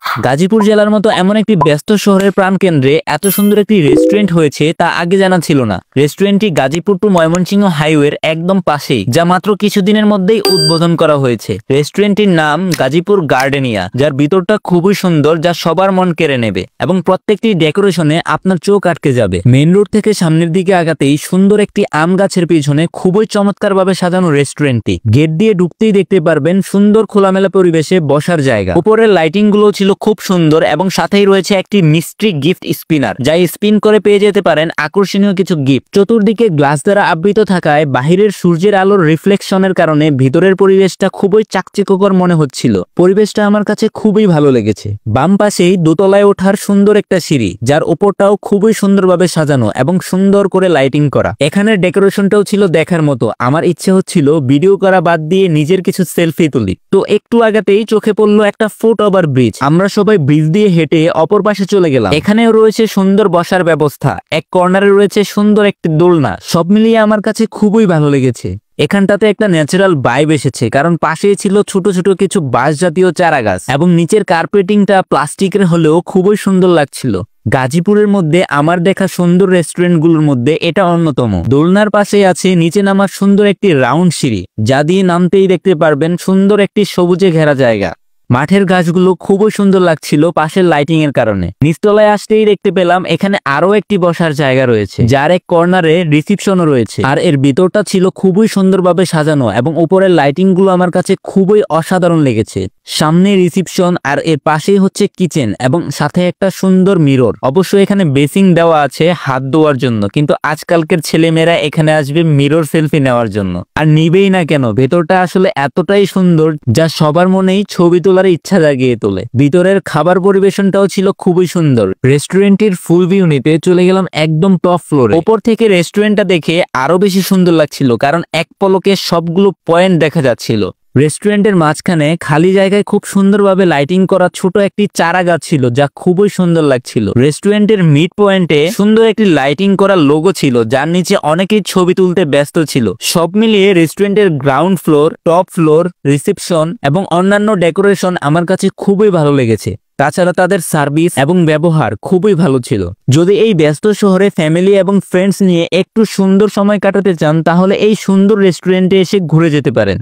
গাজীপুর জেলার মতো এমন একটি ব্যস্ত শহরের প্রাণকেন্দ্রে এত সুন্দর একটি রেস্টুরেন্ট হয়েছে তা আগে জানা ছিল না। রেস্টুরেন্টটি গাজীপুর টু ময়মনসিংহ হাইওয়ের একদম পাশেই, যা মাত্র কিছুদিনের মধ্যেই উদ্বোধন করা হয়েছে। রেস্টুরেন্টটির নাম গাজীপুর গার্ডেনিয়া, যার ভিতরটা খুবই সুন্দর, যা সবার মন কেড়ে নেবে এবং প্রত্যেকটি ডেকোরেশনে আপনার চোখ আটকে যাবে। মেইন রোড থেকে সামনের দিকে আগাতেই সুন্দর একটি আম গাছের পিছনে খুবই চমৎকারভাবে সাজানো রেস্টুরেন্টটি। গেট দিয়ে ঢুকতেই দেখতে পারবেন সুন্দর খোলামেলা পরিবেশে বসার জায়গা। উপরের লাইটিং গুলো ছিল খুব সুন্দর এবং সাথেই রয়েছে একটি মিস্ট্রি গিফট স্পিনার, যা স্পিন করে পেয়ে যেতে পারেন আকর্ষণীয় কিছু গিফট। চতুর্দিকে গ্লাস দ্বারা আবৃত থাকায় বাহিরের সূর্যের আলোর রিফ্লেকশনের কারণে ভিতরের পরিবেশটা খুবই চাকচিক্যকর মনে হচ্ছিল। পরিবেশটা আমার কাছে খুবই ভালো লেগেছে। বাম পাশেই দোতলায় ওঠার সুন্দর একটা সিঁড়ি, যার উপরটাও খুবই সুন্দরভাবে সাজানো এবং সুন্দর করে লাইটিং করা। এখানের ডেকোরেশনটাও ছিল দেখার মতো। আমার ইচ্ছে হচ্ছিল ভিডিও করা বাদ দিয়ে নিজের কিছু সেলফি তুলি। তো একটু আগাতেই চোখে পড়লো একটা ফুট ওভার ব্রিজ। আমরা সবাই ব্রিজ দিয়ে হেঁটে অপর পাশে চলে গেলাম। এখানেও রয়েছে সুন্দর বসার ব্যবস্থা। এক কর্নারে রয়েছে সুন্দর একটি দোলনা। সব মিলিয়ে আমার কাছে খুবই ভালো লেগেছে। এখানটাতে একটা ন্যাচারাল ভাইব এসেছে, কারণ পাশেই ছিল ছোট ছোট কিছু বাঁশ জাতীয় চারা গাছ এবং নিচের কার্পেটিংটা প্লাস্টিকের হলেও খুবই সুন্দর লাগছিল। গাজীপুরের মধ্যে আমার দেখা সুন্দর রেস্টুরেন্টগুলোর মধ্যে এটা অন্যতম। দোলনার পাশে আছে নিচে নামার সুন্দর একটি রাউন্ড সিঁড়ি, যা দিয়ে নামতেই দেখতে পারবেন সুন্দর একটি সবুজে ঘেরা জায়গা। মাঠের গাছগুলো খুবই সুন্দর লাগছিল পাশের লাইটিং এর কারণে। নিচতলায় আসতেই দেখতে পেলাম এখানে আরো একটি বসার জায়গা রয়েছে, যার এক কর্নারে রিসিপশনও রয়েছে। আর এর ভিতরটা ছিল খুবই সুন্দরভাবে সাজানো এবং উপরের লাইটিং গুলো আমার কাছে খুবই অসাধারণ লেগেছে। সামনে রিসিপশন আর এর পাশেই হচ্ছে কিচেন এবং সাথে একটা সুন্দর মিরর। অবশ্যই এখানে বেসিং দেওয়া আছে হাত ধোয়ার জন্য, কিন্তু আজকালকের ছেলেমেয়েরা এখানে আসবে মিরর সেলফি নেওয়ার জন্য। আর নিবেই না কেন, ভেতরটা আসলে এতটাই সুন্দর যা সবার মনেই ছবি তোলার ইচ্ছা জাগিয়ে তোলে। ভিতরের খাবার পরিবেশনটাও ছিল খুবই সুন্দর। রেস্টুরেন্টের ফুল ভিউ নিতে চলে গেলাম একদম টপ ফ্লোরে। উপর থেকে রেস্টুরেন্টটা দেখে আরো বেশি সুন্দর লাগছিল, কারণ এক পলকে সবগুলো পয়েন্ট দেখা যাচ্ছিল। রেস্টুরেন্টের মাঝখানে খালি জায়গায় খুব সুন্দরভাবে লাইটিং করা ছোট একটি চারা গাছ ছিল, যা খুবই সুন্দর লাগছিল। রেস্টুরেন্টের মিড পয়েন্টে সুন্দর একটি লাইটিং করা লোগো ছিল, যার নিচে অনেকেই ছবি তুলতে ব্যস্ত ছিল। সব মিলিয়ে রেস্টুরেন্টের ground floor, top floor, reception এবং অন্যান্য ডেকোরেশন আমার কাছে খুবই ভালো লেগেছে। তাছাড়া তাদের সার্ভিস এবং ব্যবহার খুবই ভালো ছিল। যদি এই ব্যস্ত শহরে ফ্যামিলি এবং ফ্রেন্ডস নিয়ে একটু সুন্দর সময় কাটাতে চান, তাহলে এই সুন্দর রেস্টুরেন্টে এসে ঘুরে যেতে পারেন।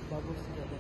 बाबू से ज़्यादा